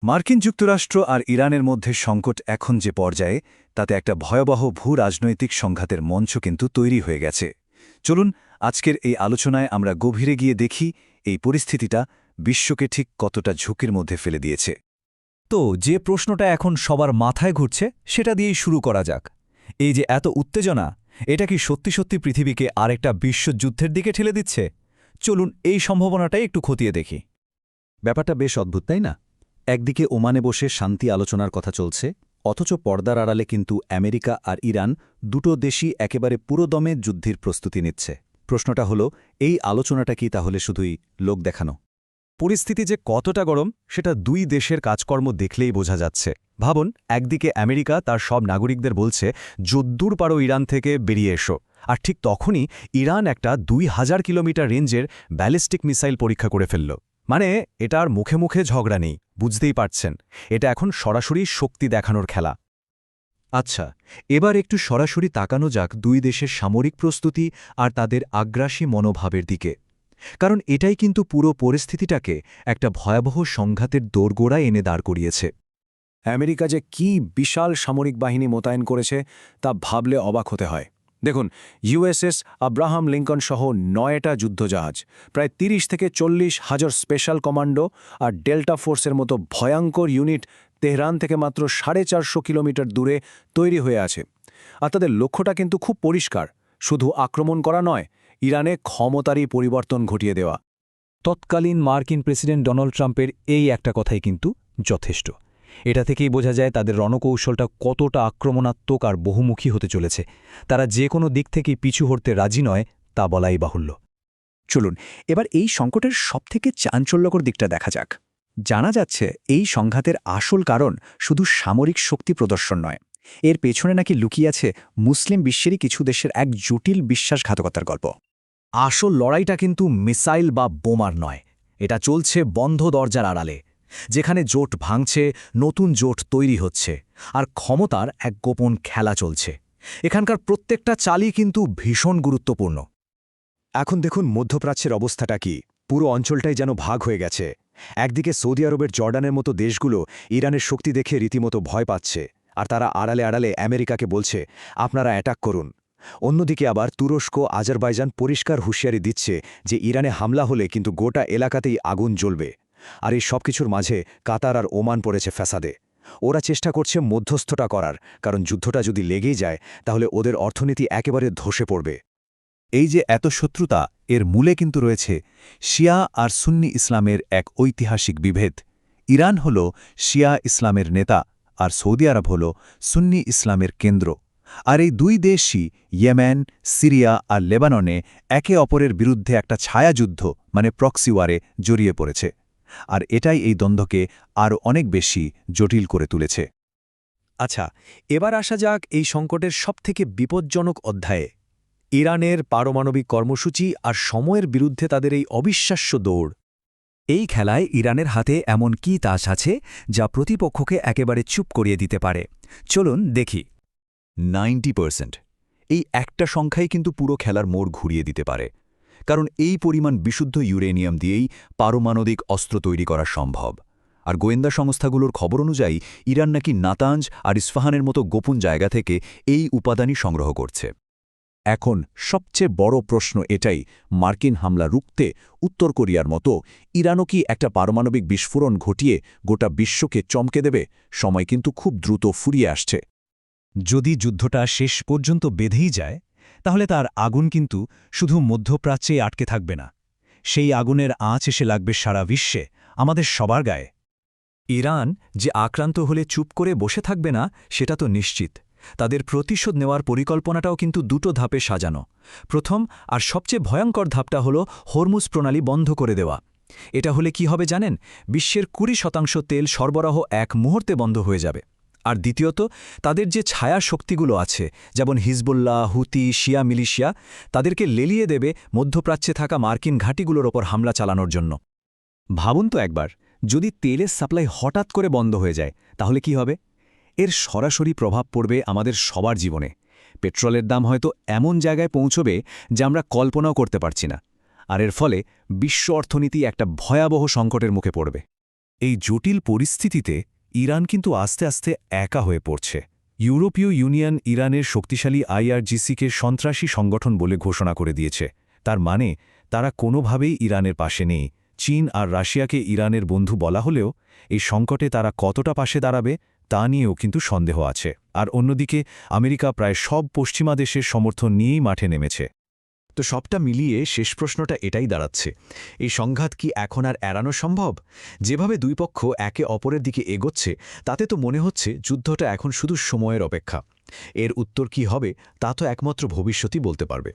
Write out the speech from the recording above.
মার্কিন যুক্তরাষ্ট্র আর ইরানের মধ্যে সংকট এখন যে পর্যায়ে তাতে একটা ভয়াবহ ভূ-রাজনৈতিক সংঘাতের মঞ্চ কিন্তু তৈরি হয়ে গেছে। চলুন আজকের এই আলোচনায় আমরা গভীরে গিয়ে দেখি এই পরিস্থিতিটা বিশ্বকে ঠিক কতটা ঝুঁকির মধ্যে ফেলে দিয়েছে। তো যে প্রশ্নটা এখন সবার মাথায় ঘুরছে সেটা দিয়েই শুরু করা যাক। এই যে এত উত্তেজনা, এটা কি সত্যি সত্যি পৃথিবীকে আরেকটা বিশ্বযুদ্ধের দিকে ঠেলে দিচ্ছে? চলুন এই সম্ভাবনাটাই একটু খতিয়ে দেখি। ব্যাপারটা বেশ অদ্ভুত, তাই না? একদিকে ওমানে বসে শান্তি আলোচনার কথা চলছে, অথচ পর্দার আড়ালে কিন্তু আমেরিকা আর ইরান দুটো দেশই একেবারে পুরোদমে যুদ্ধের প্রস্তুতি নিচ্ছে। প্রশ্নটা হলো, এই আলোচনাটা কি তাহলে শুধুই লোক দেখানো? পরিস্থিতি যে কতটা গরম সেটা দুই দেশের কাজকর্ম দেখলেই বোঝা যাচ্ছে। ভাবুন, একদিকে আমেরিকা তার সব নাগরিকদের বলছে যদ্দূর পারো ইরান থেকে বেরিয়ে এসো, আর ঠিক তখনই ইরান একটা ২,০০০ কিলোমিটার রেঞ্জের ব্যালিস্টিক মিসাইল পরীক্ষা করে ফেলল। মানে এটার মুখে মুখে ঝগড়া নেই, বুঝতেই পারছেন, এটা এখন সরাসরি শক্তি দেখানোর খেলা। আচ্ছা, এবার একটু সরাসরি তাকানো যাক দুই দেশের সামরিক প্রস্তুতি আর তাদের আগ্রাসী মনোভাবের দিকে, কারণ এটাই কিন্তু পুরো পরিস্থিতিটাকে একটা ভয়াবহ সংঘাতের দোরগোড়ায় এনে দাঁড় করিয়েছে। আমেরিকা যে কি বিশাল সামরিক বাহিনী মোতায়েন করেছে তা ভাবলে অবাক হতে হয়। দেখুন, ইউএসএস আব্রাহাম লিঙ্কন সহ ৯টা যুদ্ধজাহাজ, প্রায় ৩০ থেকে ৪০ হাজার স্পেশাল কমান্ডো আর ডেল্টা ফোর্সের মতো ভয়ঙ্কর ইউনিট তেহরান থেকে মাত্র ৪৫০ কিলোমিটার দূরে তৈরি হয়ে আছে। আর তাদের লক্ষ্যটা কিন্তু খুব পরিষ্কার, শুধু আক্রমণ করা নয়, ইরানে ক্ষমতারই পরিবর্তন ঘটিয়ে দেওয়া। তৎকালীন মার্কিন প্রেসিডেন্ট ডোনাল্ড ট্রাম্পের এই একটা কথাই কিন্তু যথেষ্ট। এটা থেকেই বোঝা যায় তাদের রণকৌশলটা কতটা আক্রমণাত্মক আর বহুমুখী হতে চলেছে। তারা যে কোনো দিক থেকে পিছু হটতে রাজি নয়, তা বলাই বাহুল্য। চলুন এবার এই সংকটের সবথেকে চাঞ্চল্যকর দিকটা দেখা যাক। জানা যাচ্ছে এই সংঘাতের আসল কারণ শুধু সামরিক শক্তি প্রদর্শন নয়, এর পেছনে নাকি লুকিয়ে আছে মুসলিম বিশ্বেরই কিছু দেশের এক জটিল বিশ্বাসঘাতকতার গল্প। আসল লড়াইটা কিন্তু মিসাইল বা বোমার নয়, এটা চলছে বন্ধ দরজার আড়ালে, যেখানে জোট ভাঙছে, নতুন জোট তৈরি হচ্ছে, আর ক্ষমতার এক গোপন খেলা চলছে। এখানকার প্রত্যেকটা চালই কিন্তু ভীষণ গুরুত্বপূর্ণ। এখন দেখুন মধ্যপ্রাচ্যের অবস্থাটা কি। পুরো অঞ্চলটাই যেন ভাগ হয়ে গেছে। একদিকে সৌদি আরবের জর্ডানের মতো দেশগুলো ইরানের শক্তি দেখে রীতিমতো ভয় পাচ্ছে, আর তারা আড়ালে আড়ালে আমেরিকাকে বলছে আপনারা অ্যাটাক করুন। অন্যদিকে আবার তুরস্ক, আজারবাইজান পরিষ্কার হুঁশিয়ারি দিচ্ছে যে ইরানে হামলা হলে কিন্তু গোটা এলাকাতেই আগুন জ্বলবে। আর এই সবকিছুর মাঝে কাতার আর ওমান পড়েছে ফ্যাসাদে। ওরা চেষ্টা করছে মধ্যস্থতা করার, কারণ যুদ্ধটা যদি লেগেই যায় তাহলে ওদের অর্থনীতি একেবারে ধসে পড়বে। এই যে এত শত্রুতা, এর মূলে কিন্তু রয়েছে শিয়া আর সুন্নি ইসলামের এক ঐতিহাসিক বিভেদ। ইরান হল শিয়া ইসলামের নেতা, আর সৌদি আরব হল সুন্নি ইসলামের কেন্দ্র। আর এই দুই দেশই ইয়েমেন, সিরিয়া আর লেবাননে একে অপরের বিরুদ্ধে একটা ছায়াযুদ্ধ মানে প্রক্সি ওয়ারে জড়িয়ে পড়েছে। আর এটাই এই দ্বন্দ্বকে আরও অনেক বেশি জটিল করে তুলেছে। আচ্ছা, এবার আসা যাক এই সংকটের সবথেকে বিপজ্জনক অধ্যায়ে, ইরানের পারমাণবিক কর্মসূচি আর সময়ের বিরুদ্ধে তাদের এই অবিশ্বাস্য দৌড়। এই খেলায় ইরানের হাতে এমন কী তাস আছে যা প্রতিপক্ষকে একেবারে চুপ করিয়ে দিতে পারে? চলুন দেখি। 90%। এই একটা সংখ্যাই কিন্তু পুরো খেলার মোড় ঘুরিয়ে দিতে পারে, কারণ এই পরিমাণ বিশুদ্ধ ইউরেনিয়াম দিয়েই পারমাণবিক অস্ত্র তৈরি করা সম্ভব। আর গোয়েন্দা সংস্থাগুলোর খবর অনুযায়ী ইরান নাকি নাতাঞ্জ আর ইস্ফাহানের মতো গোপন জায়গা থেকে এই উপাদানই সংগ্রহ করছে। এখন সবচেয়ে বড় প্রশ্ন এটাই, মার্কিন হামলা রুখতে উত্তর কোরিয়ার মতো ইরানও কি একটা পারমাণবিক বিস্ফোরণ ঘটিয়ে গোটা বিশ্বকে চমকে দেবে? সময় কিন্তু খুব দ্রুত ফুরিয়ে আসছে। যদি যুদ্ধটা শেষ পর্যন্ত বেঁধেই যায়, তাহলে তার আগুন কিন্তু শুধু মধ্যপ্রাচ্যে আটকে থাকবে না, সেই আগুনের আঁচ এসে লাগবে সারা বিশ্বে, আমাদের সবার গায়ে। ইরান যে আক্রান্ত হলে চুপ করে বসে থাকবে না সেটা তো নিশ্চিত। তাদের প্রতিশোধ নেওয়ার পরিকল্পনাটাও কিন্তু দুটো ধাপে সাজানো। প্রথম আর সবচেয়ে ভয়ঙ্কর ধাপটা হলো হরমুজ প্রণালী বন্ধ করে দেওয়া। এটা হলে কি হবে জানেন? বিশ্বের ২০% তেল সরবরাহ এক মুহূর্তে বন্ধ হয়ে যাবে। আর দ্বিতীয়ত, তাদের যে ছায়া শক্তিগুলো আছে, যেমন হিজবুল্লাহ, হুতি, শিয়া মিলিশিয়া, তাদেরকে লেলিয়ে দেবে মধ্যপ্রাচ্যে থাকা মার্কিন ঘাঁটিগুলোর ওপর হামলা চালানোর জন্য। ভাবুন তো একবার, যদি তেলের সাপ্লাই হঠাৎ করে বন্ধ হয়ে যায়, তাহলে কি হবে? এর সরাসরি প্রভাব পড়বে আমাদের সবার জীবনে। পেট্রোলের দাম হয়তো এমন জায়গায় পৌঁছবে যা আমরা কল্পনাও করতে পারছি না। আর এর ফলে বিশ্ব অর্থনীতি একটা ভয়াবহ সংকটের মুখে পড়বে। এই জটিল পরিস্থিতিতে ইরান কিন্তু আস্তে আস্তে একা হয়ে পড়ছে। ইউরোপীয় ইউনিয়ন ইরানের শক্তিশালী আইআরজিসিকে সন্ত্রাসী সংগঠন বলে ঘোষণা করে দিয়েছে। তার মানে তারা কোনোভাবেই ইরানের পাশে নেই। চীন আর রাশিয়াকে ইরানের বন্ধু বলা হলেও এই সংকটে তারা কতটা পাশে দাঁড়াবে তা নিয়েও কিন্তু সন্দেহ আছে। আর অন্যদিকে আমেরিকা প্রায় সব পশ্চিমা দেশের সমর্থন নিয়েই মাঠে নেমেছে। তো সবটা মিলিয়ে শেষ প্রশ্নটা এটাই দাঁড়াচ্ছে, এই সংঘাত কি এখন আর এড়ানো সম্ভব? যেভাবে দুই পক্ষ একে অপরের দিকে এগোচ্ছে তাতে তো মনে হচ্ছে যুদ্ধটা এখন শুধু সময়ের অপেক্ষা। এর উত্তর কি হবে তা তো একমাত্র ভবিষ্যতই বলতে পারবে।